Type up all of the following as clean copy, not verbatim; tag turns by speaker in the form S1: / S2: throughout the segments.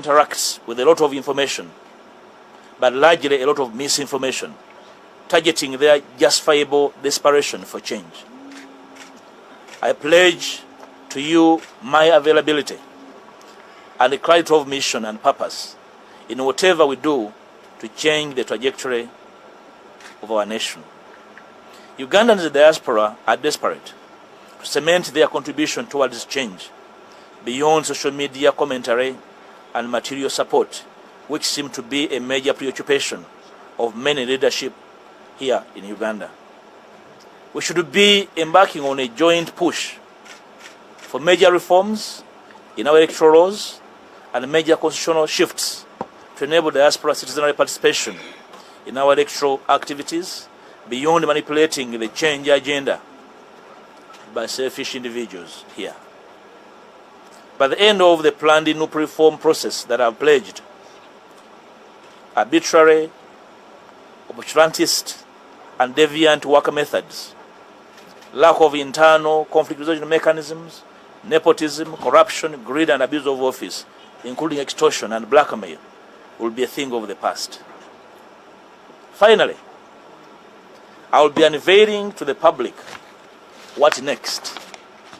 S1: interacts with a lot of information, but largely a lot of misinformation, targeting their justifiable desperation for change. I pledge to you my availability and the clarity of mission and purpose in whatever we do to change the trajectory of our nation. Ugandans in the diaspora are desperate to cement their contribution towards change beyond social media commentary and material support, which seem to be a major preoccupation of many leadership here in Uganda. We should be embarking on a joint push for major reforms in our electoral laws and major constitutional shifts to enable diaspora citizenry participation in our electoral activities beyond manipulating the change agenda by selfish individuals here. By the end of the planned NUP reform process that I have pledged, arbitrary, opportunist, and deviant work methods, lack of internal conflict resolution mechanisms, nepotism, corruption, greed, and abuse of office, including extortion and blackmail, will be a thing of the past. Finally, I will be unveiling to the public what next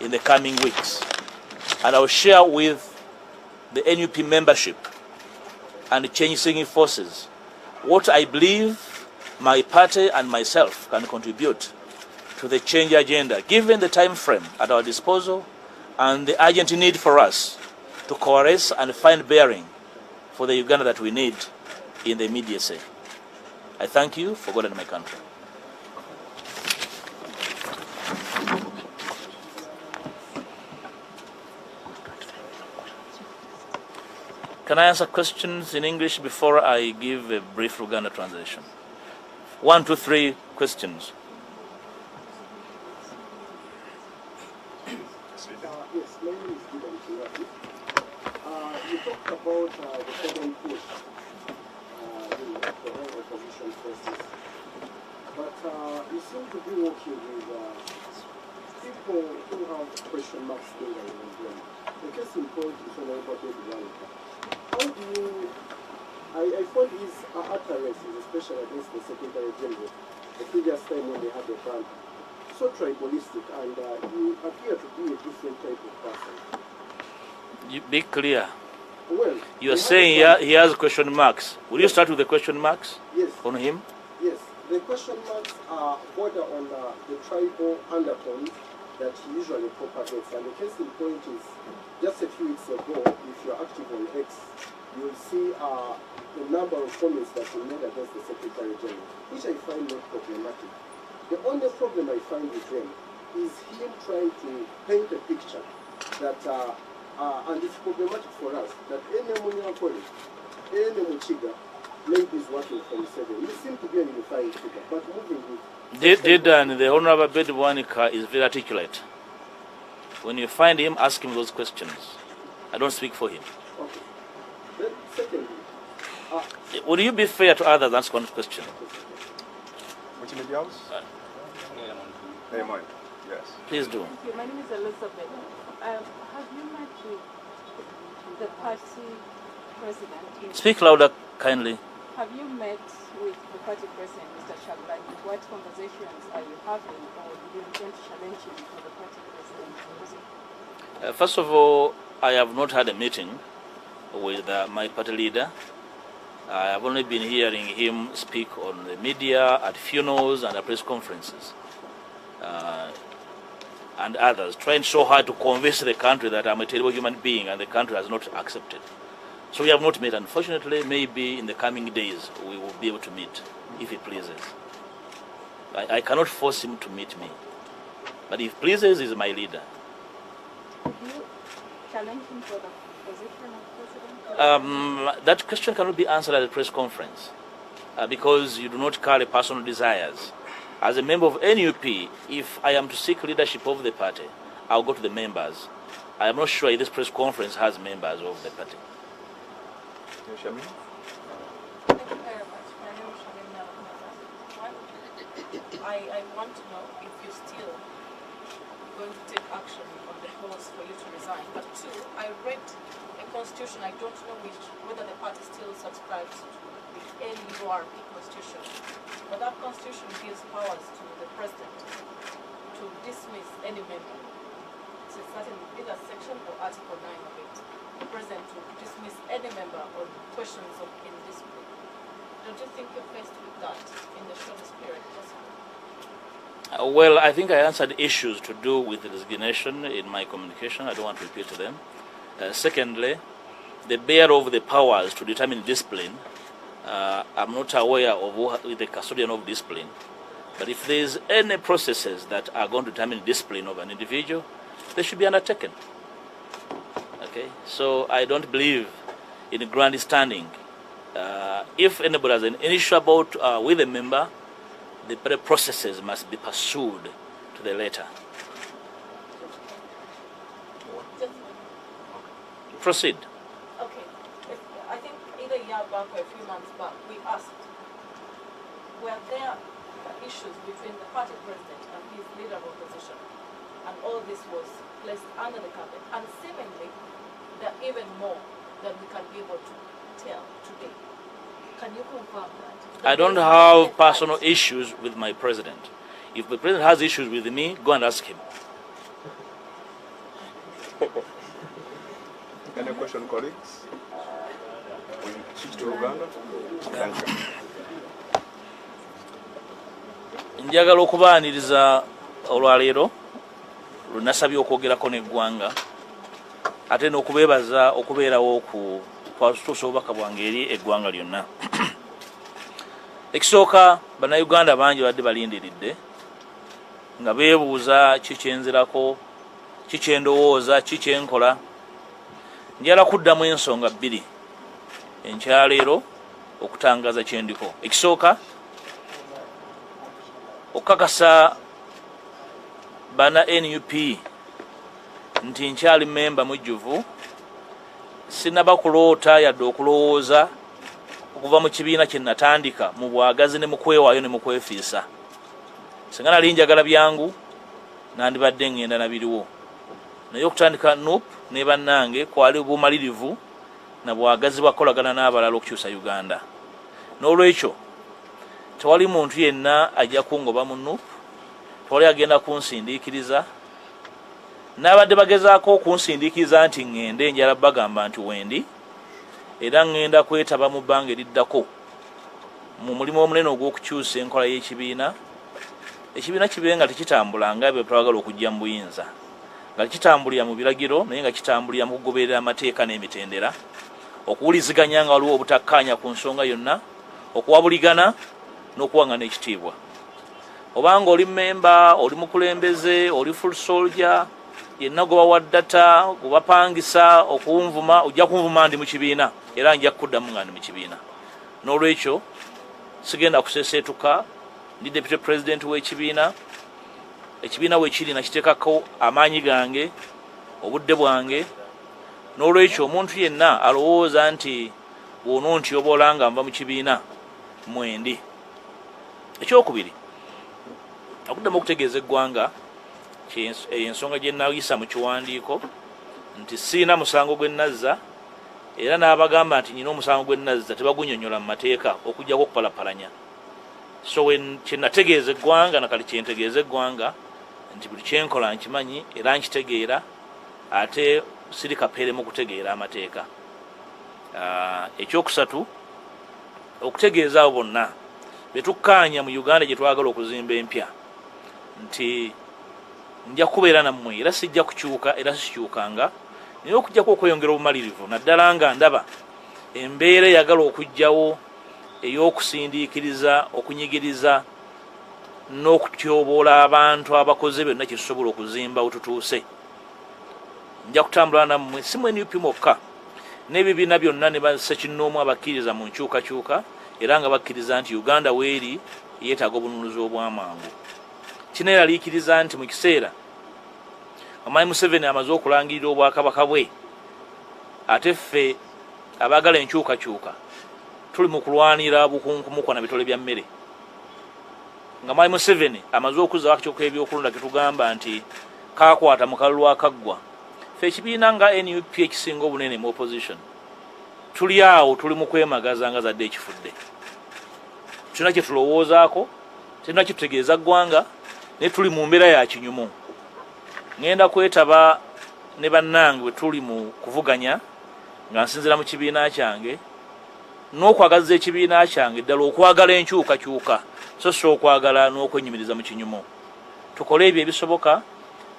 S1: in the coming weeks, and I will share with the NUP membership and change-seeking forces what I believe my party and myself can contribute to the change agenda, given the time frame at our disposal and the urgent need for us to coalesce and find bearing for the Uganda that we need in the immediacy. I thank you for God and my country. Can I answer questions in English before I give a brief Luganda translation? 1, 2, 3 questions.
S2: Yes, my name is Bimutabukidde. You talked about the second push in the whole opposition process, but you seem to be working with people who have question marks in them. The case in point is Honorable David. How do you, I find his utterances, especially against the Secretary General, the previous time when they had the ban, so tribalistic, and you appear to be a different type of person.
S1: You be clear.
S2: Well,
S1: you are saying he has question marks. Will you start with the question marks?
S2: Yes.
S1: On him?
S2: Yes. The question marks are border on the tribal undertones that he usually propagates. And the case in point is, just a few weeks ago, if you're active on X, you'll see the number of comments that he made against the Secretary General, which I find not problematic. The only problem I find with him is him trying to paint a picture that, and it's problematic for us, that any Munyakoli, any Muchiga, maybe is working for Museveni. You seem to be a unifying figure, but moving with...
S1: The Honorable Bimutabukidde is very articulate. When you find him, ask him those questions. I don't speak for him.
S2: Okay. Then, secondly...
S1: Would you be fair to others answer one question?
S3: Which media house? Mine. Yes.
S1: Please do.
S4: Thank you. My name is Elizabeth. Have you met with the party president?
S1: Speak louder, kindly.
S4: Have you met with the party president, Mr. Chaglani? What conversations are you having, or do you intend to challenge him for the party president?
S1: First of all, I have not had a meeting with my party leader. I have only been hearing him speak on the media, at funerals and at press conferences. And others, trying so hard to convince the country that I'm a terrible human being, and the country has not accepted. So we have not met. Unfortunately, maybe in the coming days we will be able to meet, if he pleases. I cannot force him to meet me. But if he pleases, he's my leader.
S4: Do you challenge him for the position of president?
S1: That question cannot be answered at a press conference because you do not carry personal desires. As a member of NUP, if I am to seek leadership of the party, I'll go to the members. I am not sure if this press conference has members of the party.
S3: Yes, Shamin?
S5: Thank you very much. My name is Nalala. I want to know if you still going to take action on the host for you to resign. But two, I read a constitution, I don't know whether the party still subscribes to the NURP constitution, but that constitution gives powers to the president to dismiss any member. It's a certain, either section or article 9 of it. The president to dismiss any member on questions of indiscipline. Don't you think you're faced with that in the shortest period possible?
S1: Well, I think I answered issues to do with the resignation in my communication. I don't want to repeat them. Secondly, the bearer of the powers to determine discipline, I'm not aware of who the custodian of discipline. But if there is any processes that are going to determine discipline of an individual, they should be undertaken. Okay, so I don't believe in grandstanding. If anybody has an issue about with a member, the processes must be pursued to the letter. Proceed.
S5: Okay. I think either a year back or a few months back, we asked, were there issues between the party president and his leader of opposition? And all this was placed under the carpet. And seemingly, there are even more than we can be able to tell today. Can you confirm that?
S1: I don't have personal issues with my president. If the president has issues with me, go and ask him.
S3: Any question, colleagues? We switch to Uganda. Thank you.
S1: Njagala okubaaniriza olwaleero lunasabye okwogerako n'eggwanga ate n'okubeebaza okubeerawo kwatuusa obubaka bwange eri eggwanga lyonna. Ekisooka bannayuganda bangi badde balindiridde nga beebuuza kikyenzirako, kikyendowooza, kikyenkola. Njala kuddamu ensonga bbiri enkyaleero okutangaza kyendiko. Ekisooka okukakasa bana NUP nti nkyali memba mujjuvu, sinaba kuloota yadde okulowooza okuva mu kibiina kye natandika mu bwagazi ne mu kwewaayo ne mu kwefiisa. Singa nali njagala byangu nandibadde ngenda na biriwo, naye okutandika NUP ne bannange kwali bumalirivu na bwagazi bwakolagana n'abalala okukyusa Uganda. N'olwekyo tewali muntu yenna ajja kungoba mu NUP, tewali agenda kunsindiikiriza. N'abadde bagezaako okunsindiikiriza nti ngende, njala bagamba nti wendi, era ngenda kwetaba mu bbanga eriddako mu mulimu omunene ogw'okukyusa enkola y'ekibiina. Ekibiina kibe nga tekitambula nga bwe twagala okujja mu buyinza, nga kitambulira mu biragiro naye nga kitambulira mu kugoberera amateeka n'emitendera, okuwuliziganya nga waliwo obutakkaanya ku nsonga yonna, okuwabuligana n'okuwangana ekitiibwa. Obanga oli memba, oli mukulembeze, oli full soldier, yenna gwe bawa ddata, gwe bapangisa okunvuma, ojja kunvuma ndi mu kibiina era nja kuddamu nga ndi mu kibiina. N'olwekyo sigenda kuseeseetuka, ndi deputy president w'ekibiina. Ekibiina we kiri nakiteekako amaanyi gange, obudde bwange. N'olwekyo omuntu yenna alowooza nti bw'onontyobola nga nva mu kibiina mwendi. Ekyokubiri, okuddamu okutegeeza eggwanga ensonga gye nayisa mu kiwandiiko nti siina musango gwe nazza, era n'abagamba nti nyina omusango gwe nazza tebagunnyonnyola mu mateeka okuggyako okupalapalanya. So kye nategeeza eggwanga nakali kye ntegeeza eggwanga nti buli kyenkola nkimanyi era nkitegeera, ate siri kapeere mu kutegeera amateeka. Ekyokusatu, okutegeeza abo bonna betukkaanya mu Uganda gye twagala okuzimba empya nti nja kubeera nammwe era sijja kukyuka era sikyukanga, naye okujjako okweyongera obumalirivu naddala nga ndaba embeera eyagala okujjawo ey'okusindiikiriza, okunyigiriza n'okutyoboola abantu abakoze byonna kye tusobola okuzimba wetutuuse. Nja kutambula nammwe, si mu NUP mokka, n'ebibiina byonna ne bassekinnoomu abakkiriza mu nkyukakyuka era nga bakkiriza nti Uganda weeri yeetaaga obununuzi obw'amangu. Kino eraliikiriza nti mu kiseera Omwami Museveni amaze okulangirira obwakabaka bwe, ate ffe abaagala enkyukakyuka tuli mu kulwanira bukunkumuko na bitole bya mmere. Nga Omwami Museveni amaze okuzzaako ekyoka ebyokulonda ke tugamba nti kakwata mu kalulu akaggwa ffe ekibiina nga NUP ekisinga obunene mu opposition tuli awo tuli mu kwemagaza nga zadde ekifudde tulina kye tulowoozaako tulina kye tutegeeza ggwanga naye tuli mu mbeera ya kinyumu ŋŋenda kwetaba ne bannange bwe tuli mu kuvuganya nga nsinzira mu kibiina kyange n'okwagaza ekibiina kyange ddala okwagala enkyukakyuka so si okwagala n'okwenyumiriza mu kinyumu tukole ebyo ebisoboka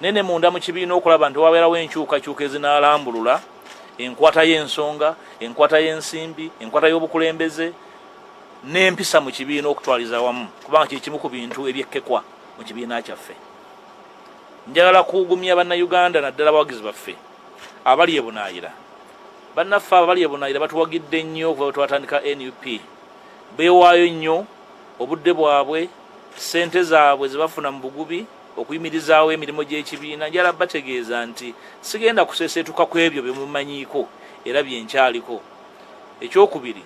S1: naye ne munda mu kibiina okulaba nti wabeerawo enkyukakyuka ezinaalambulula enkwata y'ensonga enkwata y'ensimbi enkwata y'obukulembeze n'empisa mu kibiina okutwaliza wamu kubanga kyekimu ku bintu ebyekkekwa mu kibiina kyaffe njagala kuwugumya bannayuganda naddala abawagizi baffe abali ebunaayira bannaffe abali ebunaayira batuwagidde nnyo okuva bwe twatandika NUP beewaayo nnyo obudde bwabwe ssente zaabwe ze bafuna mu bugubi okuyimirizaawo emirimu gy'ekibiina njala bategeeza nti sigenda kuseeseetuka ku ebyo bye mumanyiiko era byenkyaliko ekyokubiri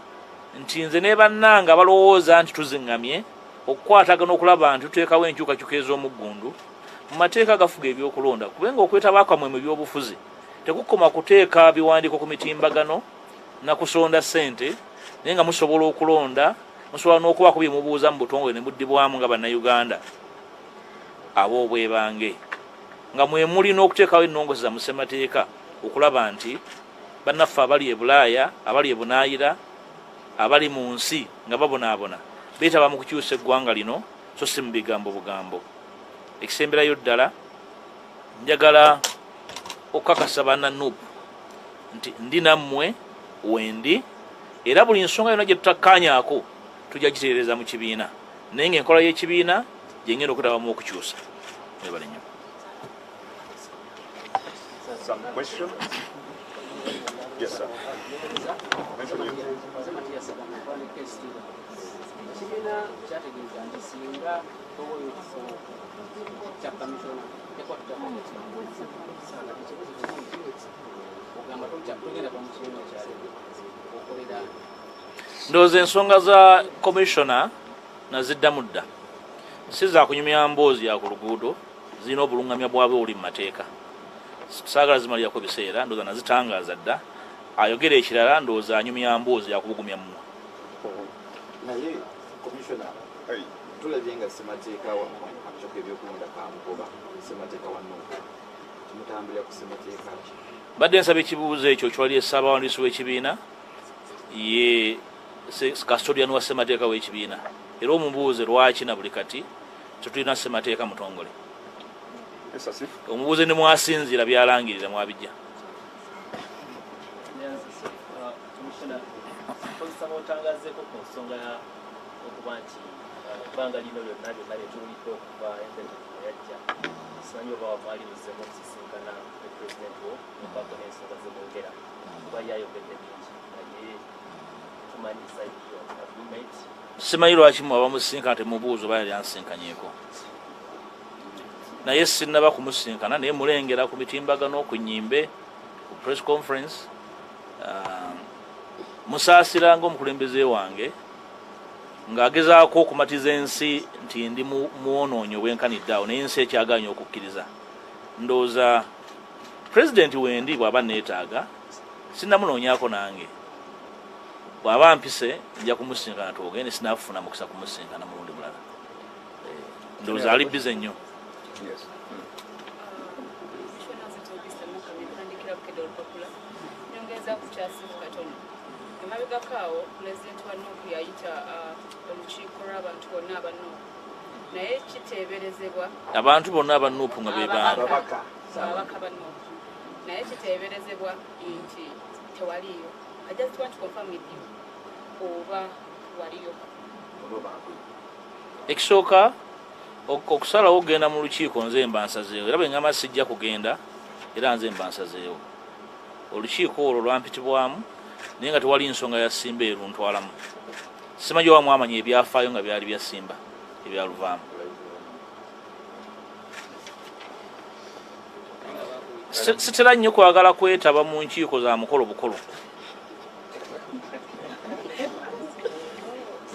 S1: nti nze ne bannanga abalowooza nti tuziŋŋamye okukwatagana okulaba nti tuteekawo enkyukakyuka ez'omuggundu mu mateeka agafuga ebyokulonda kubenga okwetaba kwamwe mu byobufuzi tekukoma kuteeka biwandiiko ku mitimbagano na kusonda ssente naye nga musobola okulonda musobola n'okubaako bye mubuuza mu butongole ne muddibwamu nga bannayuganda ab'obwebange nga mwe muli n'okuteekawo ennongozi za musemateeka okulaba nti bannaffe abali e Bulaaya abali e Bunaayira abali mu nsi nga babonaabona beetaba mu kukyusa eggwanga lino so si mu bigambo bugambo ekisemberayo ddala njagala okukakasa bannanuupu nti ndi nammwe wendi era buli nsonga yonna gye tutakkaanyaako tujja gitereeza mu kibiina naye ng'enkola y'ekibiina gyengenda okutabamu okukyusa ebale nnyo
S3: Some question? Yes, sir. Mention you.
S1: ndowooza ensonga za commissioner naziddamu dda si za kunyumya mboozi ya ku luguudo zirina obulungamya bwabwe buli mu mateeka saagala zimalirako biseera ndowooza nazitangaaza dda ayogera ekirala ndowooza anyumya mboozi ya kubugumya mmwe
S6: naye commissioner tulabye nga ssemateeka wammwe akakyoko ebyokulonda kamugoba ssemateeka wannuuka kimutambulira ku ssemateeka ki
S1: badde nsaba ekibuuzo ekyo kyali essaabawandiisi w'ekibiina ye custodian wa ssemateeka w'ekibiina era omubuuze lwaki na buli kati tetulina ssemateeka mutongole omubuuze ne mwasinziira byalangirira mwabijja
S7: otangazeeko ku nsonga okuba nti ebbanga lino lyonna lyonna lyetuwuliko okuva enteekateeka yajja simanyi oba wamwalirizzemu okusisinkana ne pulezidenti wo mubaako n'ensonga zemwogera kuba yayogedde bingi naye tumanyi saidi yo agreement
S1: simanyi lwaki mwaba musisinkana temubuuza oba yali ansisinkanyeeko naye sinnaba kumusinkana naye mulengera ku mitimbagano ku nnyimbe ku press conference musaasira ng'omukulembeze wange ng'agezaako okumatiza ensi nti ndi muwonoonyi obwenkanidde awo naye ensi ekyagaanya okukkiriza ndowooza pulezidenti wendi bw'aba neetaaga sinnamunoonyaako nange bw'aba mpise nja kumusinkana twogende sinaafuna mukisa kumusinkana mulundi mulala ndowooza ali bize nnyo
S4: emabegakaawo pulezidenti wa nuupu yayita olukiiko lw'abantu bonna abanuupu naye kiteeberezebwa
S1: abantu bonna abanuupu nga
S6: ababaka
S4: ba nuupu naye kiteeberezebwa nti tewaliyo I just want to confirm with you oba waliyo
S1: ekisooka okusalawo okugenda mu lukiiko nze mba nsazeewo era bwe ngamba sijja kugenda era nze mba nsazeewo olukiiko olwo lwampitibwamu naye nga tewali nsonga ya Simba eruntwalamu simanyi oba mwamanya ebyafaayo nga byali bya Simba ebyaluvaamu sitera nnyo kwagala kwetaba mu nkiiko za mukolo bukolo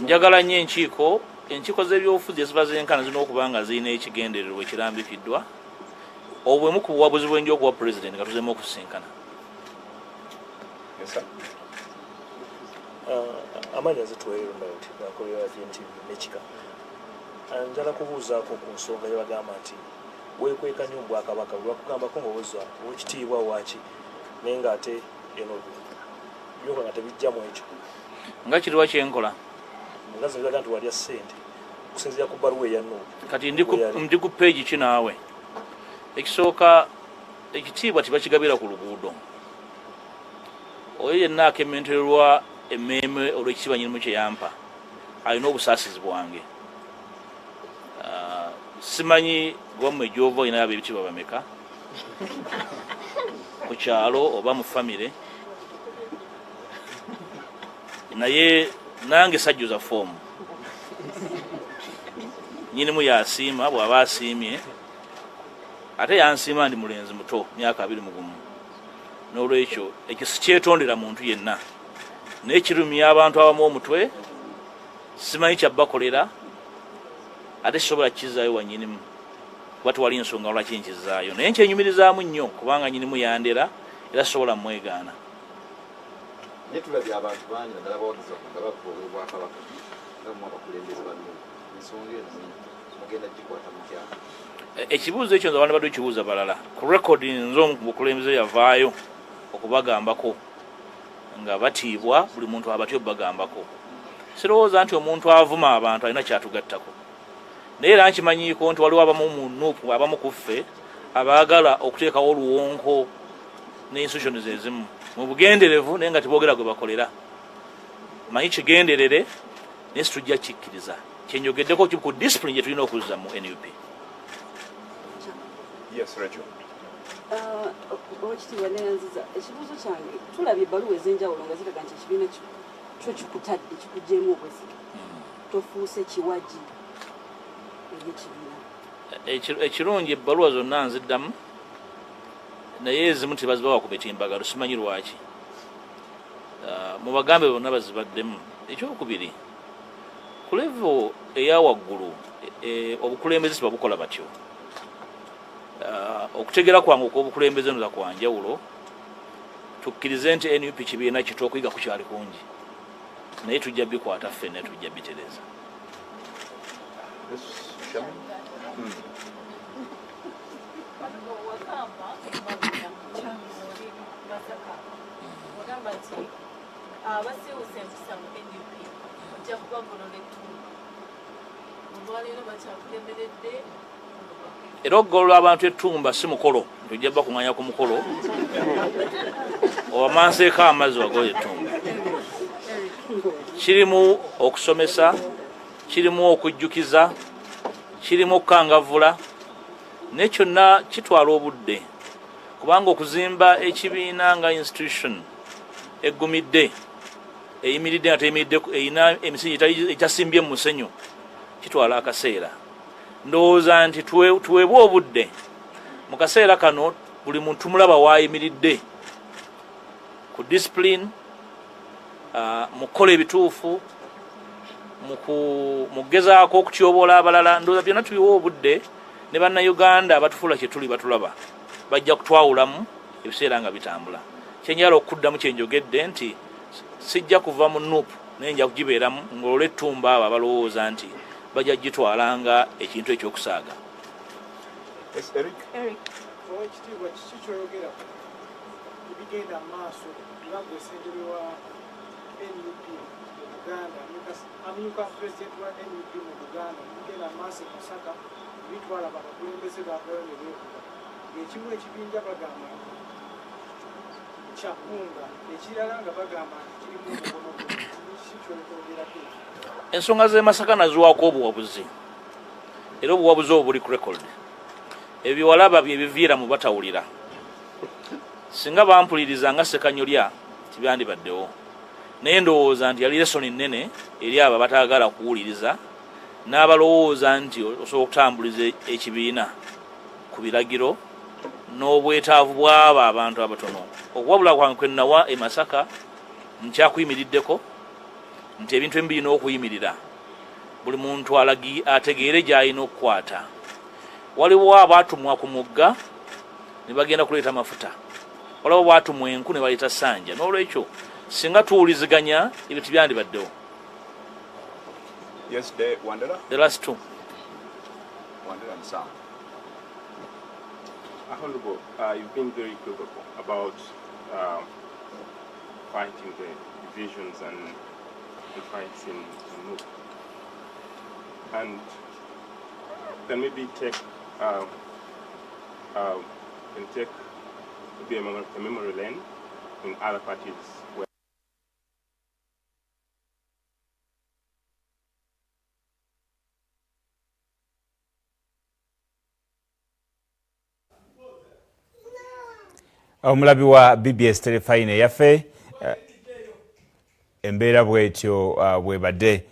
S1: njagala nnyo enkiiko z'ebyobufuzi eziba zenkana zirina okuba nga zirina ekigendererwa ekirambikiddwa obwemu ku buwabuzi bwenja okuwa president nga tuzemu okusinkana.
S3: Yes, sir.
S8: Amanya zituweerera nti akolera GNTV n'ekika. Njala kubuuzaako ku nsonga yabagamba nti weekweka nnyo Bwakabaka lwakugambako ng'oweza owekitiibwa waaki naye ng'ate eno byoka nga tebijjamu ekyo.
S1: Nga kiriwa kyenkola?
S8: Mugazi biraga nti walya ssente okusinziira ku bbaluwa eyanno.
S1: Kati ndi ku peegi ki naawe? Ekisooka ekitiibwa tibakigabira ku luguudo. Oyo yenna akementererwa emmeeme olw'ekitiibwa nyinimu kye yampa alina obusaasizi bwange. Simanyi gwammwe gy'ova olina yaba ebitiibwa bameka ku kyalo oba mu famire, naye nange sajjuza foomu. Nyinimu yasiima, bw'aba asiimye ate yansiima ndi mulenzi muto myaka 21. N'olwekyo ekyo sikyetondera muntu yenna, naye kirumya abantu abamu omutwe, simanyi kyabbakolera ate sisobola kukizaayo wa nyinimu kuba tewali nsonga lwaki nkizaayo, naye nkyenyumirizaamu nnyo kubanga nyinimu yandera era sisobola mwegaana.
S6: Naye tulabye abantu bangi naddala bawagiza okugaba ku Bwakabaka nga mu abakulembeze banno ensonga ezo mugenda gikwata mutya?
S1: Ekibuuzo ekyo nze abantu badde kibuuza balala ku rekodi nze omukulembeze yavaayo okubagambako nga batiibwa, buli muntu abatya obbagambako. Sirowooza nti omuntu avuma abantu alina kyatugattako, naye era nkimanyiiko nti waliwo abamu mu Nuupu abamu ku ffe abaagala okuteekawo oluwonko n'institutions ezimu mu bugenderevu naye nga teboogera gwe bakolera. Manyi kigenderere naye situjja kikkiriza. Kyenjogeddeko ku discipline gye tulina okuzza mu NUP.
S3: Yes, Rachel.
S4: Oweekitiibwa Neyanziza, ekibuuzo kyange tulabye ebbaluwa ez'enjawulo nga ziraga nti ekibiina kyo kikutadde kikuggyeemu obwesige, tofuuse kiwaji eby'ekibiina.
S1: Ekirungi ebbaluwa zonna nziddamu naye ezimu tebazibawa ku bitimbagalo, simanyi lwaki. Mu bagambe bonna bazibaddemu. Ekyokubiri, ku level eya waggulu obukulembeze tebabukola batyo. Okutegera kwange okw'obukulembeze nza kwa njawulo, tukkirize nti NUP kibiina kito okuyiga ku kyali kungi, naye tujja bikwata ffenna tujja bitereza.
S5: Wagamba nti abasiiwusa empisa mu NUP ojja kubagolola ettundu. Olwaleero bakyakulemeredde.
S1: Era okugolola abantu ettumba si mukolo, tujja bakuŋŋanya ku mukolo owamanseeko amazzi wagola ettumba. Kirimu okusomesa, kirimu okujjukiza, kirimu okukangavvula, naye kyonna kitwala obudde kubanga okuzimba ekibiina nga institution eggumidde eyimiridde nga teyimiridde erina emisingi egyasimbye mu musenyu kitwala akaseera. Ndowooza nti tuweebwe obudde mu kaseera kano buli muntu mulaba waayimiridde ku discipline, mu kukola ebituufu, mu kugezaako okutyoboola abalala. Ndowooza byonna tubiwa obudde ne bannayuganda abatufuula kye tuli batulaba bajja kutwawulamu ebiseera nga bitambula. Kyenjala okuddamu kyenjogedde nti sijja kuva mu Nuupu naye nja kugibeeramu ngolola ettumba abo abalowooza nti bajja gitwalanga ekintu ekyokusaaga.
S3: Yes, Eric.
S2: Oweekitiibwa kiki kyoyogera ebigenda mu maaso nga gwe ssentebe wa NUP mu Buganda, amyuka pulezidenti wa NUP mu Buganda, ebigenda mu maaso e Masaka bitwala abakulembeze baavayo ne beekuba. Ng'ekimu ekibinja bagamba kyakunga, ekirala nga bagamba nti kirimu omukono gwe. Kiki ky'oyogerako?
S1: Ensonga z'e Masaka naziwaako obuwabuzi, era obuwabuzi obwo buli ku record. Ebyo walaba bye biviira mu batawulira. Singa bampuliriza nga Ssekanyolya tibyandibaddewo, naye ndowooza nti yali lesoni nnene eri abo bataagala kuwuliriza n'abalowooza nti osobola okutambuliza ekibiina ku biragiro n'obwetaavu bw'abo abantu abatono. Okuwabula kwange kwe nawa e Masaka nkyakuyimiriddeko nti ebintu ebimu birina okuyimirira, buli muntu ategeere gy'alina okukwata. Waliwo abaatumwa ku mugga ne bagenda kuleeta mafuta olaba bwatu mwenku ne baleeta ssanja n'olwekyo singa tuwuliziganya ebintu byandibaddewo.
S3: Yesterday, Wandera?
S1: The last two.
S3: Wandera and Sam.
S9: Honorable, you've been very critical about fighting the divisions and fights in Mpuuga. And then maybe take maybe a memory lane in other parties where
S10: omulabi wa BBS telefine yaffe embeera bwetyo bwebadde